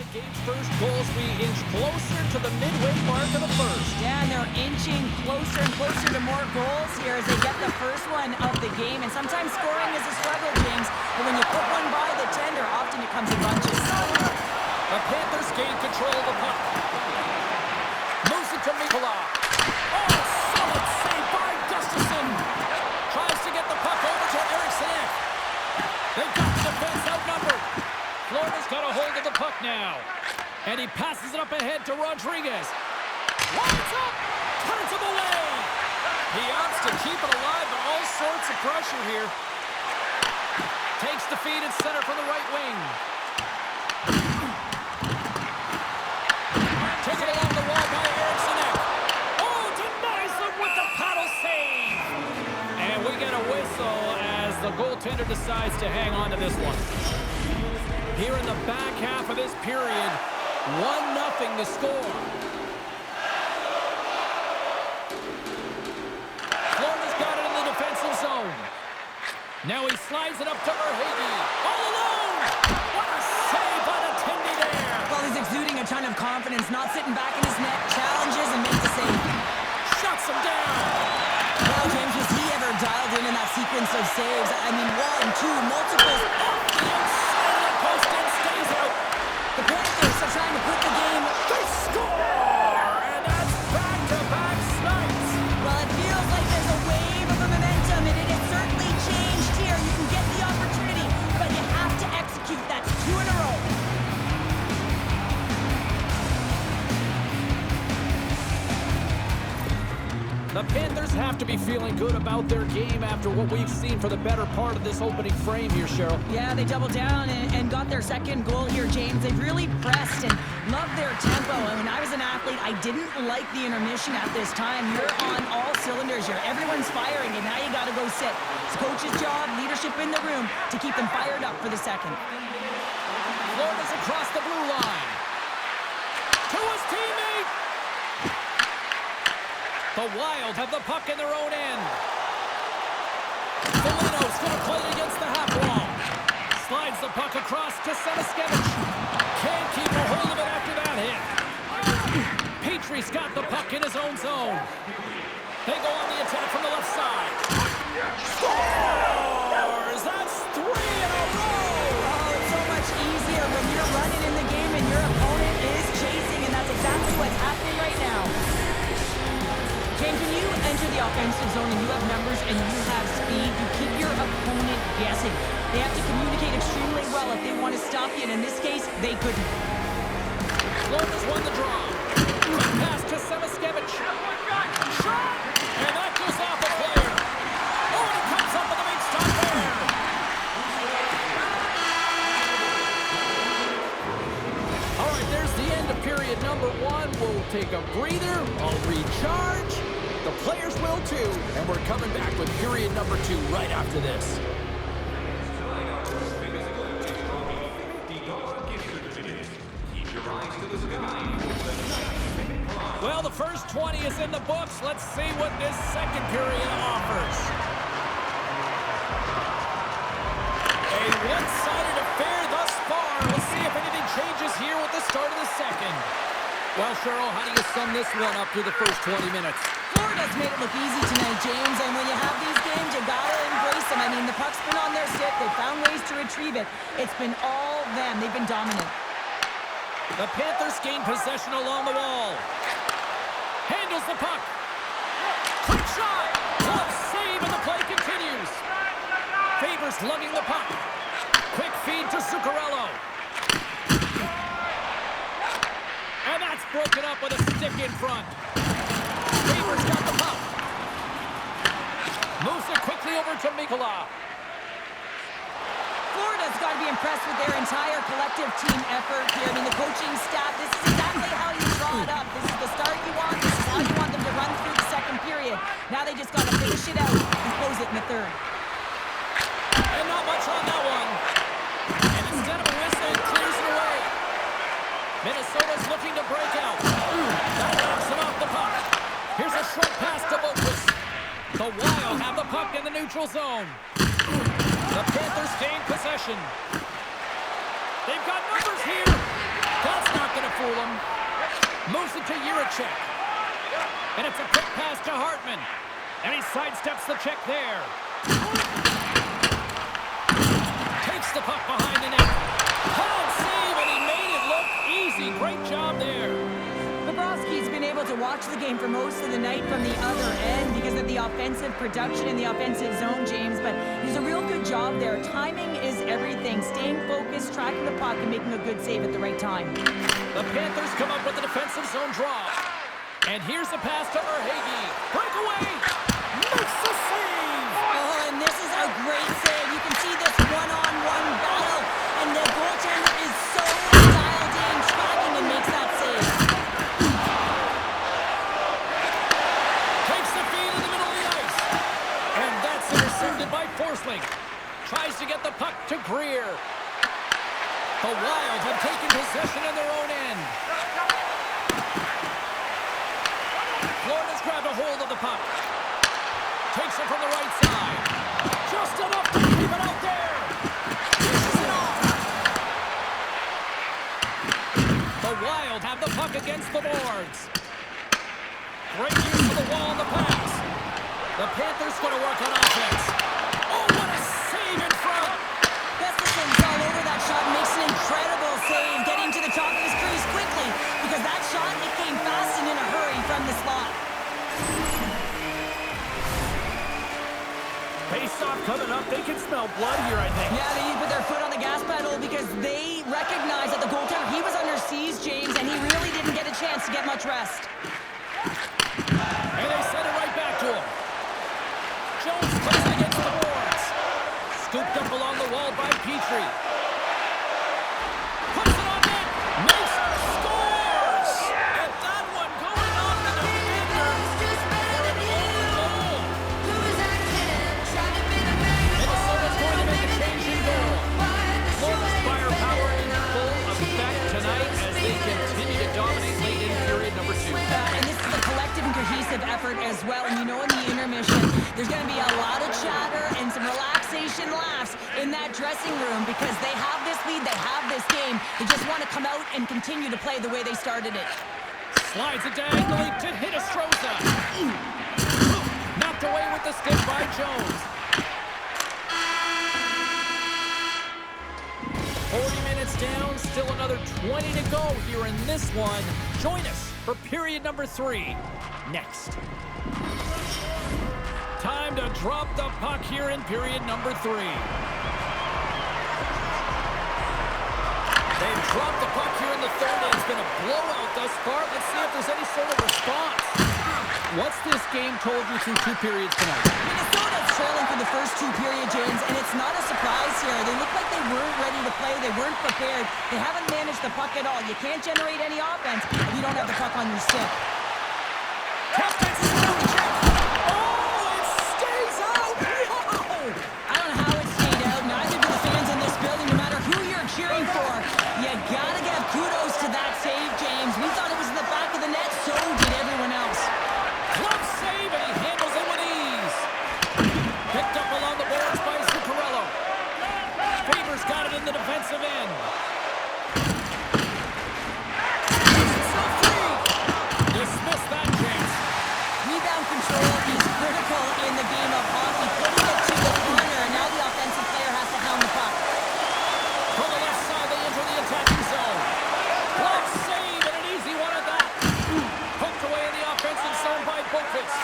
Game's first goals, we inch closer to the midway mark of the first. Yeah, and they're inching closer and closer to more goals here as they get the first one of the game. And sometimes scoring is a struggle, James. But when you put one by the tender, often it comes in bunches. The Panthers gain control of the puck. Moves it to Mikola. Oh, solid save by Gustafsson. Tries to get the puck over to Eriksson. They've got the defense outnumbered. Florida's got a hold of the puck now. And he passes it up ahead to Rodriguez. Winds up. Turns him away. He opts to keep it alive, but all sorts of pressure here. Takes the feed at center from the right wing. Taken along the wall by Eriksson. Oh, denies him with the paddle save. And we get a whistle as the goaltender decides to hang on to this one. Here in the back half of this period, 1-0 to score. Florida's got it in the defensive zone. Now he slides it up to Verhaeghe. All alone! What a save by the Tindy there! Well, he's exuding a ton of confidence, not sitting back in his net, challenges and makes the save. Shuts him down! Well, James, was he ever dialed in that sequence of saves? I mean, 1, 2, multiples. The inside of the post and stays out. The Panthers are trying to put the game. They score! And that's back-to-back snipes. Well, it feels like there's a wave of momentum, and it has certainly changed here. You can get the opportunity, but you have to execute. That's 2 in a row. The Panthers have to be feeling good about their game after what we've seen for the better part of this opening frame here, Cheryl. Yeah, they doubled down and got their second goal here, James. They've really pressed and loved their tempo. And when I was an athlete, I didn't like the intermission at this time. You're on all cylinders here. Everyone's firing, and now you got to go sit. It's coach's job, leadership in the room to keep them fired up for the second. Florida's across the blue line. To his teammate. The Wild have the puck in their own end. Foligno's going to play it against the half wall. Slides the puck across to Samaskevich. Can't keep a hold of it after that hit. Petrie's got the puck in his own zone. They go on the attack from the left side. Scores! That's 3 in a row! Oh, it's so much easier when you're running in the game and your opponent is chasing, and that's exactly what's happening right now. James, when you enter the offensive zone and you have numbers and you have speed, you keep your opponent guessing. They have to communicate extremely well if they want to stop you, and in this case, they couldn't. Florida's won the draw. Quick pass to Samaskevich. Shot! And that goes off a player. Oh, and he comes up with a big stop there. All right, there's the end of period number 1. We'll take a breather. I'll recharge. The players will too. And we're coming back with period number 2 right after this. Well, the first 20 is in the books. Let's see what this second period offers. A one-sided affair thus far. Let's see if anything changes here with the start of the second. Well, Cheryl, how do you sum this one up through the first 20 minutes? Florida's made it look easy tonight, James, and when you have these games, you gotta embrace them. I mean, the puck's been on their stick. They've found ways to retrieve it. It's been all them. They've been dominant. The Panthers gain possession along the wall. Handles the puck. Quick shot. Tough save, and the play continues. Favors lugging the puck. Quick feed to Zuccarello. And that's broken up with a stick in front. Favors got the puck. Moves it quickly over to Mikola. Florida's got to be impressed with their entire collective team effort here. I mean, the coaching staff, this is exactly how you draw it up. This is the start you want. This is how you want them to run through the second period. Now they just got to finish it out and close it in the third. And not much on that one. And instead of a whistle, it clears it away. Minnesota's looking to break out. That knocks him off the puck. Here's a short pass to Boquist. The Wild have the puck in the neutral zone. The Panthers gain possession. They've got numbers here. That's to Yurichek. And it's a quick pass to Hartman. And he sidesteps the check there. Takes the puck behind the net. Hard save, and he made it look easy. Great job there. Bobrovsky's been able to watch the game for most of the night from the other end because of the offensive production in the offensive zone, James, but he's a real good job there. Timing is everything. Staying focused, tracking the puck, and making a good save at the right time. The Panthers come up with the defensive zone draw. And here's the pass to Verhaeghe. Breakaway! Makes the save! Oh, and this is a great save. You can see this one-on-one battle, and the goaltender is so dialed in, tracking, and makes that save. Takes the feed in the middle of the ice. And that's intercepted by Forsling. Tries to get the puck to Greer. The Wild have taken possession in their own end. Florida's grabbed a hold of the puck. Takes it from the right side. Just enough to keep it out there. Dishes it off. The Wild have the puck against the boards. Great use of the wall and the pass. The Panthers going to work on offense. Oh, what a save in front. Gustafson's all over that shot, makes an incredible save, getting to the top of his crease quickly, because that shot, it came fast and in a hurry from the spot. Face-off coming up. They can smell blood here, I think. Yeah, they need to put their foot on the gas pedal because they recognize that the goaltender, he was under siege, James, and he really didn't get a chance to get much rest. And they send it right back to him. Jones plays it against the boards. Scooped up along the wall by Petrie. Puts it on net. Makes scores! And that one going on the defender for an own goal. Minnesota's going to make a change in goal. Florida's firepower in full effect tonight as they continue to dominate late in period number 2. And this is a collective and cohesive effort as well. And you know, in the intermission, there's going to be a lot of chatter and some relaxation laughs in that dressing room because they have this lead, they have this game. They just want to come out and continue to play the way they started it. Slides it diagonally to Hinostroza. Knocked away with the stick by Jones. 40 minutes down, still another 20 to go here in this one. Join us for period number 3 next. Time to drop the puck here in period number 3. They've dropped the puck here in the third, and it's been a blowout thus far. Let's see if there's any sort of response. What's this game told you through 2 periods tonight? Minnesota's trailing for the first 2 periods, James, and it's not a surprise here. They look like they weren't ready to play. They weren't prepared. They haven't managed the puck at all. You can't generate any offense if you don't have the puck on your stick. Oh, it stays out! Wow! I don't know how it stayed out. Neither do the fans in this building, no matter who you're cheering for. You gotta give kudos to that save, James. We thought it was in the back of the net, so did everyone else. Glove save, and he handles it with ease. Picked up along the boards by Zuccarello. Faber's got it in the defensive end. Dismiss that chance. Rebound control is critical in the game of hockey. Putting it to the corner, and now the offensive player has to hound the puck. From the left side, they enter the attacking zone. Glove save, and an easy one at that. Poked away in the offensive zone by Boqvist.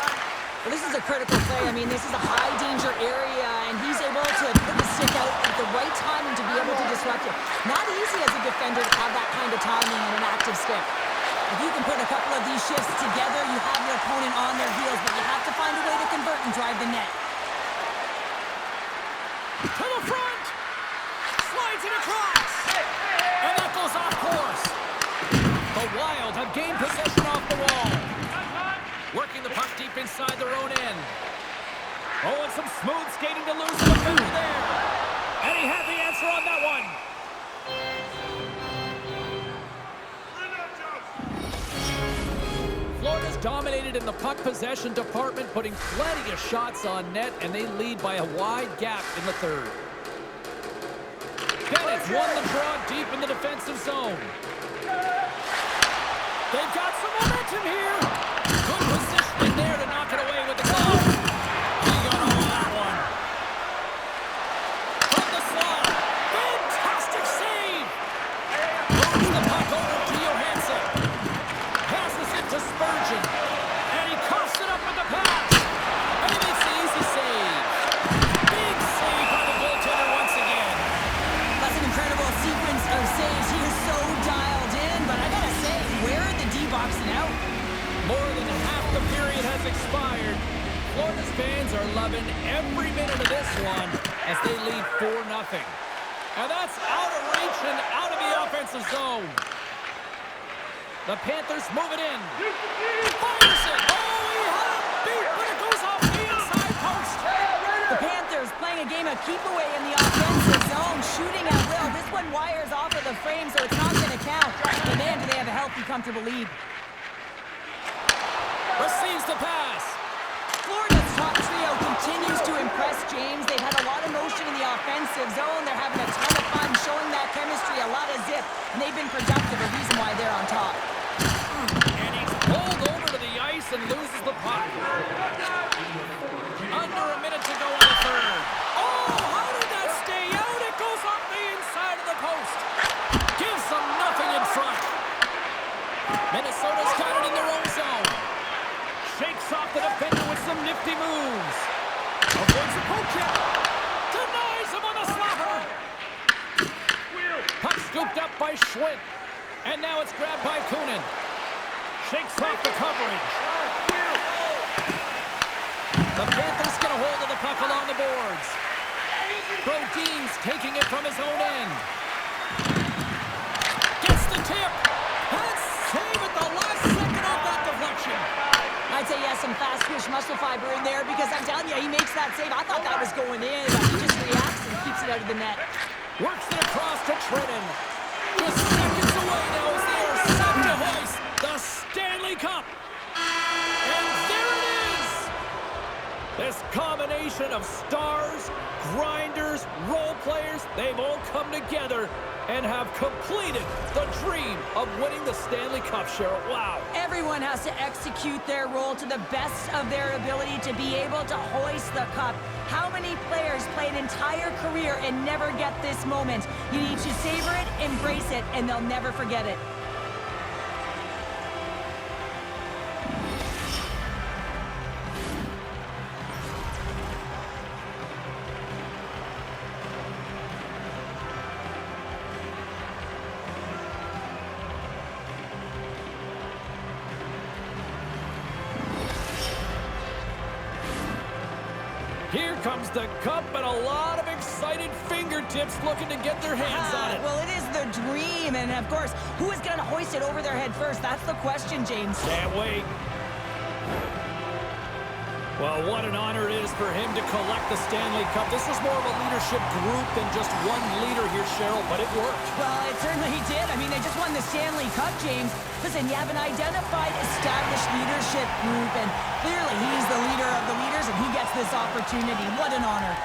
Well, this is a critical play. I mean, this is a high-danger area, and he's able to put the stick out at the right time and to be able to disrupt it. Not easy as a defender to have that kind of timing and an active stick. If you can put a couple of these shifts together, you have your opponent on their heels, but you have to find a way to convert and drive the net. To the front! Slides it across! And that goes off course. The Wild have gained possession off the wall. Working the puck deep inside their own end. Oh, and some smooth skating to lose the defender there. And he had the answer on that one. Florida's dominated in the puck possession department, putting plenty of shots on net, and they lead by a wide gap in the third. Bennett's won the draw deep in the defensive zone. They've got some momentum. Florida's fans are loving every minute of this one as they lead 4-0. And that's out of reach and out of the offensive zone. The Panthers move it in. Fires it. Oh, he had a beat, but it goes off the inside post. The Panthers playing a game of keep away in the offensive zone, shooting at will. This one wires off of the frame, so it's not going to count. But man, do they have a healthy, comfortable lead. Receives the pass. Florida's top trio continues to impress, James. They've had a lot of motion in the offensive zone. They're having a ton of fun, showing that chemistry, a lot of zip, and they've been productive, a reason why they're on top. And he's pulled over to the ice and loses the puck. Under a minute to go in the third. Oh, how did that stay out? It goes off the inside of the post. Gives them nothing in front. Minnesota's got it in their own zone. Shakes off the defender with some nifty moves. Avoids the poke check. Denies him on the slapper. Puck scooped up by Schwinn. And now it's grabbed by Kunin. Shakes off the coverage. The Panthers get a hold of the puck along the boards. Brodin's taking it from his own end. Gets the tip. And save at the last second of that deflection. I'd say he has some fast twitch muscle fiber in there because I'm telling you, he makes that save. I thought that was going in, but he just reacts and keeps it out of the net. Works it across to Trenton. Just seconds away now as they are set to hoist the Stanley Cup. And there it is! This combination of stars, grinders, role players, they've all come together and have completed the dream of winning the Stanley Cup, Cheryl. Wow. Everyone has to execute their role to the best of their ability to be able to hoist the cup. How many players play an entire career and never get this moment? You need to savor it, embrace it, and they'll never forget it. Here comes the cup and a lot of excited fingertips looking to get their hands on it. Well, it is the dream, and of course, who is going to hoist it over their head first? That's the question, James. Can't wait. Well, what an honor it is for him to collect the Stanley Cup. This was more of a leadership group than just one leader here, Cheryl, but it worked. Well, it certainly did. I mean, they just won the Stanley Cup, James. Listen, you have an identified, established leadership group, and clearly he's the leader of the leaders, and he gets this opportunity. What an honor.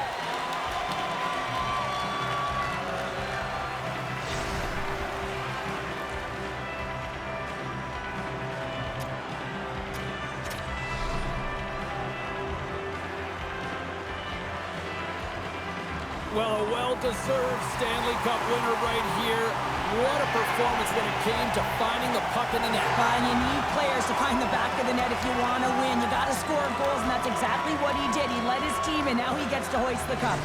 Well, a well-deserved Stanley Cup winner right here. What a performance when it came to finding the puck in the net. And you need players to find the back of the net if you want to win. You got to score goals, and that's exactly what he did. He led his team, and now he gets to hoist the cup.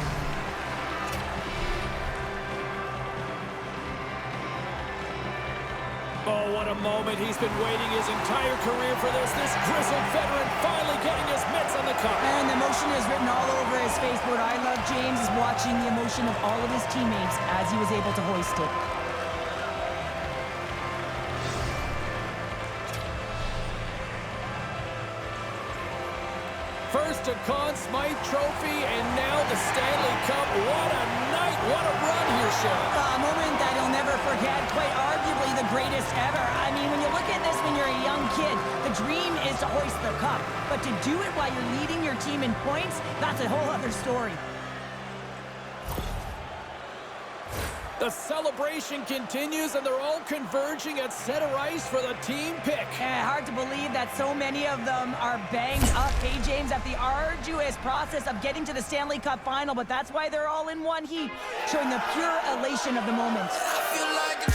Oh, what a moment. He's been waiting his entire career for this. This grizzled veteran finally getting his mitts on the cup. And the emotion is written all over his face. What I love, James, is watching the emotion of all of his teammates as he was able to hoist it. First a Conn Smythe Trophy, and now the Stanley Cup. What a night. What a run here, Cheryl. A moment that he'll never forget, quite arguably the greatest ever. I mean, when you look at this when you're a young kid, the dream is to hoist the cup. But to do it while you're leading your team in points, that's a whole other story. The celebration continues, and they're all converging at center ice for the team pick. Hard to believe that so many of them are banged up, hey, James, at the arduous process of getting to the Stanley Cup final, but that's why they're all in one heap, showing the pure elation of the moment. I feel like a